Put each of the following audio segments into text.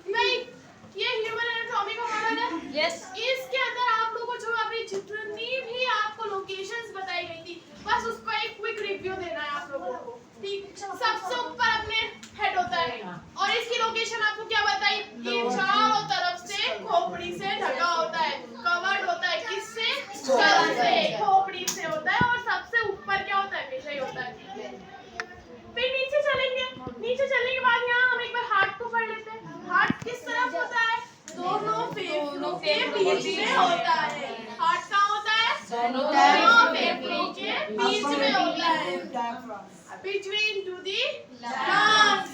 नहीं, ये human anatomy का मॉडल है। यस। इसके अंदर आप लोगों को जो अभी जितनी भी आपको लोकेशंस बताई गई थी, बस उसको एक क्विक रिव्यू देना है आप लोगों को। ठीक, सबसे ऊपर अपने हेड होता है और इसकी लोकेशन आपको क्या बताई कि चारों तरफ से खोपड़ी से ढका होता है, कवर्ड होता है। किससे? स्कल से, खोपड़ी से होता है। और सबसे ऊपर क्या होता है? हमेशा ही होता है। फिर नीचे चलेंगे, नीचे चलने के बाद यहाँ हम एक बार हार्ट को पढ़ लेते हैं। हार्ट किस तरफ होता है? दोनों फेफड़ों के बीच में होता है। हार्ट कहाँ होता है? दोनों फेफड़ों के बीच में होता है, बिटवीन टू दी लंग्स।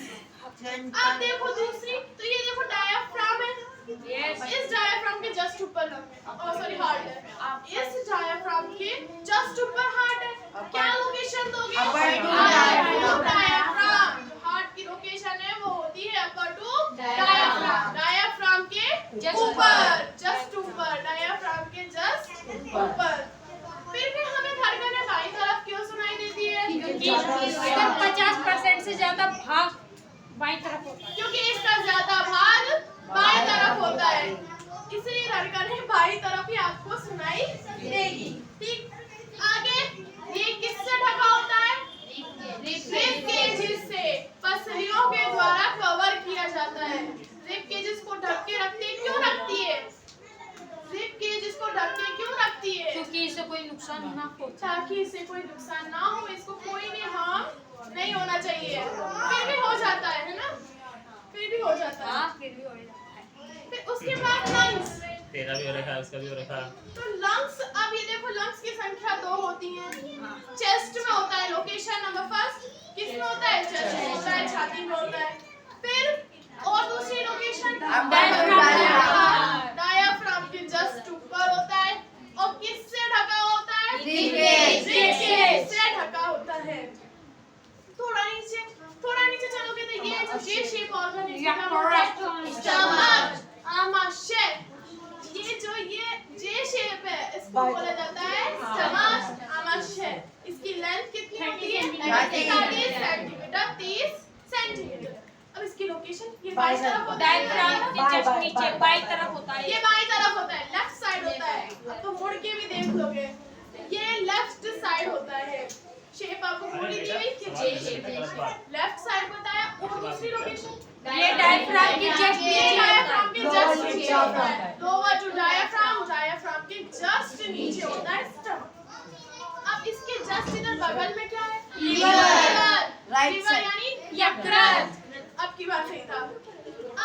अब देखो दूसरी, तो ये देखो डायाफ्राम है। इस डायाफ्राम के जस्ट ऊपर सॉरी हार्ट है। इस डायाफ्राम के जस्ट ऊपर हार्ट है। क्या लोकेशन दोगे? डायाफ्राम। हार्ट की लोकेशन है वो होती है अपर टू डायाफ्राम। डायाफ्राम के ऊपर, जस्ट ऊपर, डायाफ्राम के जस्ट ऊपर। फिर भी हमें धड़कन बाईं तरफ क्यों सुनाई देती है? क्योंकि 50% से ज्यादा भाग बाईं तरफ होता है। क्योंकि इसका ज्यादा भाग बाईं तरफ होता है, इसलिए धड़कनें बाईं तरफ ही आपको सुनाई देगी। ठीक, आगे ये किससे ढका होता है? रिब केजेस से, पसलियों के द्वारा कवर किया जाता है। रिब केजेस को ढक के रखती है। क्यों रखती है? रिब केजेस को ढक के क्यों रखती है? क्योंकि इससे कोई नुकसान ना हो, ताकि इससे कोई नुकसान ना हो, इसको कोई भी हार्म नहीं होना चाहिए। फिर भी हो जाता है ना? फिर भी हो जाता है। फिर भी हो जाता है। फिर उसके बाद लंग्स। तेरा भी हो रखा है, उसका भी हो रखा है। तो लंग्स, अब ये देखो लंग्स की संख्या 2 होती है। चेस्ट में होता है लोकेशन नंबर फर्स्ट। किसमें होता है? चेस्ट में होता है, छाती में होता है। फिर और दूसरी लोकेशन डायाफ्राम के जस्ट ऊपर होता है। और किससे ढका होता है? रिब केज से ढका होता है। थोड़ा नीचे चलोगे तो ये जो जे शेप ऑर्गन है, स्टमक, आमाशय। ये जो ये जे शेप है, इसको बोला जाता है स्टमक, आमाशय। इसकी लेंथ कितनी होती है? 30 सेंटीमीटर, 30 सेंटीमीटर। अब इसकी लोकेशन ये बाईं तरफ होता है। डायफ्राम के जस्ट नीचे बाईं तरफ होता है। ये बाईं तरफ होता है, लेफ्ट साइड होता है। अब तो मुड़ के भी देख लोगे, ये लेफ्ट साइड होता है। शेप आपको पूरी दी हुई कि जे शेप, लेफ्ट साइड बताया। और दूसरी लोकेशन ये डायफ्राम के जस्ट नीचे, डायफ्राम के जस्ट नीचे होता है। लोअर टू डायफ्राम, डायफ्राम के जस्ट नीचे होता है स्टमक। अब इसके जस्ट इधर बगल में क्या है? लीवर। लीवर यानी यकृत। अब की बात सही था।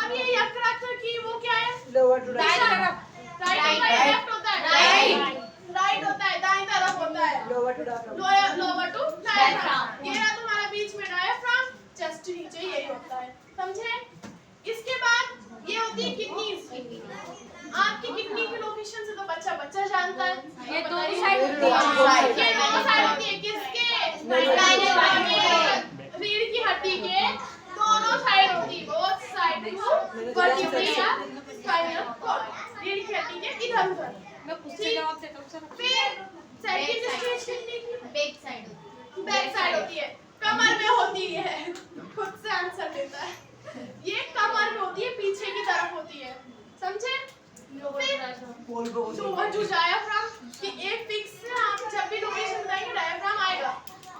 अब ये यकृत की वो क्या है? लोअर टू दाईं तरफ। राइट होता है, लेफ्ट होता है? राइट होता है, दाईं तरफ होता है। Lower to diaphragm. Lower to diaphragm. ये रहा तुम्हारा बीच में डायफ्राम, चेस्ट नीचे यही होता है। समझे? इसके बाद ये होती है किडनीज। आपकी किडनी की लोकेशन से तो बच्चा जानता है। ये दोनों साइड ये दोनों साइड होती है। किसके? रीढ़ की हड्डी के दोनों साइड होती है। बोथ साइड टू वर्टिब्रा या स्पाइनल कॉर्ड। रीढ़ की हड्डी के इधर-उधर। मैं पूछते जवाब देता हूं सर। फिर सेकंड स्टेज किडनी की बैक साइड होती है, कमर में होती है। खुद से आंसर देता है। ये कमर में होती है, पीछे की तरफ होती है। समझे? लोअर टू डायफ्राम की एक फिक्स है। आप जब भी लोकेशन बताएंगे डायफ्राम आएगा।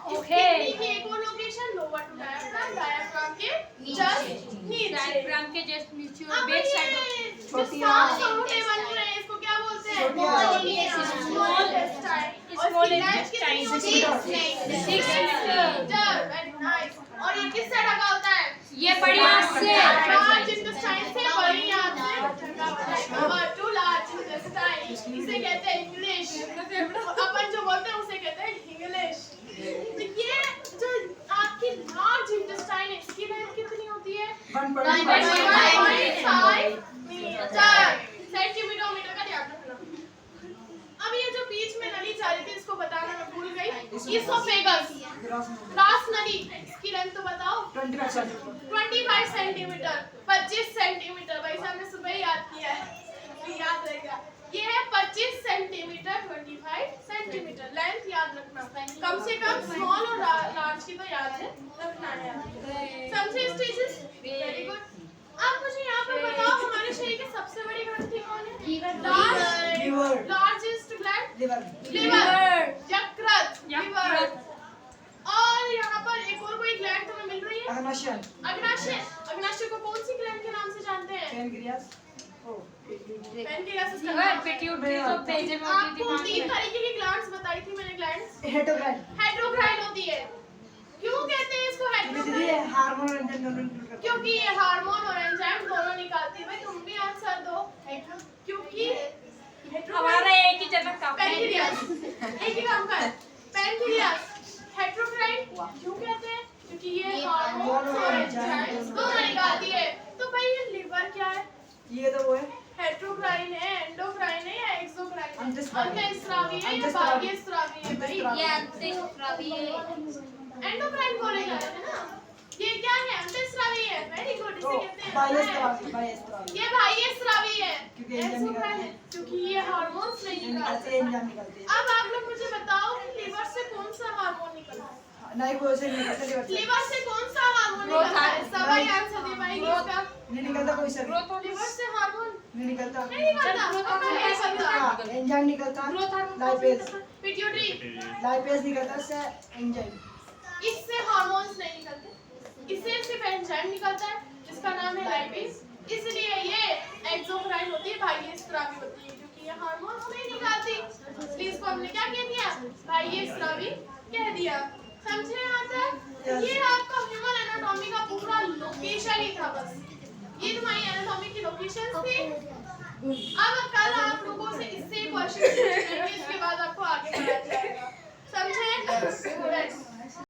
ओके। किडनी की एक और location lower to diaphragm, diaphragm के जस्ट नीचे। डायफ्राम के जस्ट नीचे और अब बैक ये साइड जो सांस छोटे बन रहे हैं, इसको क्या बोलते हैं? Small intestine. Small intestine. 6 metre. Very nice. और ये किससे ढका होता है? ये बड़ी आंत से। लार्ज इंटेस्टाइन से, बड़ी आंत से ढका होता है। Number 2 large intestine. इसे कहते हैं इंग्लिश। अपन जो बोलते हैं उसे कहते हैं इंग्लिश। तो ये जो आपकी लार्ज इंटेस्टाइन है, इसकी लेंथ कितनी होती है? 1.5 सेंटीमीटर का ध्यान रखना। अब ये जो बीच में नली जा रही थी, इसको बताना मैं भूल गई। इसोफेगस, ग्रास नली। इसकी लेंथ तो बताओ। 25 सेंटीमीटर, 25 सेंटीमीटर। भाई साहब ने सुबह ही याद किया है, याद रहेगा। ये है 25 सेंटीमीटर, 25 सेंटीमीटर। लेंथ याद रखना, कम से कम स्मॉल और लार्ज की तो याद है रखना है। समझे स्टेजेस? अग्नाशयन अग्नाशय को कौन सी ग्लैंड के नाम से जानते हैं? पैनक्रियास पैनक्रियास इसका अगर नाम। पिट्यूटरी तो पेजे में होती आपको थी 3 तरीके की ग्लैंड्स बताई थी मैंने ग्लैंड्स। हेटोग्राइन हेट्रोग्राइन होती है। क्यों कहते हैं इसको हेट्रोग्राइन? ये हार्मोन एंजाइम दोनों इंक्लूड करते हैं। क्योंकि ये हार्मोन और एंजाइम दोनों निकालती है। भाई तुम भी आंसर दो। क्योंकि हमारा एक ही जगह का पैनक्रियास एक ही काम कर। पैनक्रियास हेट्रोग्राइन क्यों कहते हैं? क्योंकि ये हार्मोन और एंजाइम दोनों निकालती है। तो भाई ये लिवर क्या है? ये तो वो है हेट्रोग्राइन है, एंडोक्राइन है या एक्सोक्राइन है? अंतःस्रावी। अंतःस्रावी है या बाह्यस्रावी है भाई? ये अंतःस्रावी है। एंडोक्राइन बोले जा रहे हैं ना। ये क्या है? अंतःस्रावी है। Very good. इसे कहते हैं बाह्यस्रावी ये बाह्यस्रावी है। क्योंकि एंजाइम एक्सोक्राइन निकालते है हैं। क्योंकि ये हार्मोन्स नहीं निकालते। एंजाइम निकालते हैं। अब आप लोग मुझे बताओ कि लिवर से कौन सा हार्मोन निकलता है? नहीं कोई से नहीं निकलता लिवर से। लिवर से कौन सा हार्मोन निकलता है? सभी आंसर दे पाएंगे इसका। नहीं निकलता कोई से ग्रोथ लिवर से हार्मोन नहीं निकलता। नहीं निकलता। अब मैं ये समझा। हाँ, एंजाइम निकलता है। Growth hormone lipase pituitary lipase निकलता है से एंजाइम। इससे हार्मोन्स नहीं निकलते। इससे सिर्फ एंजाइम निकलता है जिसका नाम है लाइपेज। इसलिए ये एक्सोक्राइन होती है, बाह्यस्रावी होती है क्योंकि ये हार्मोन्स नहीं निकालती। इसलिए इसको हमने क्या कह दिया? बाह्यस्रावी कह दिया। समझे यहाँ तक? ये आपका ह्यूमन एनाटॉमी का पूरा लोकेशन ही था बस। ये तुम्हारी एनाटॉमी की लोकेशन थी। अब कल आप लोगों से इससे क्वेश्चन पूछेंगे, इसके बाद आपको आगे बढ़ाया जाएगा। समझे?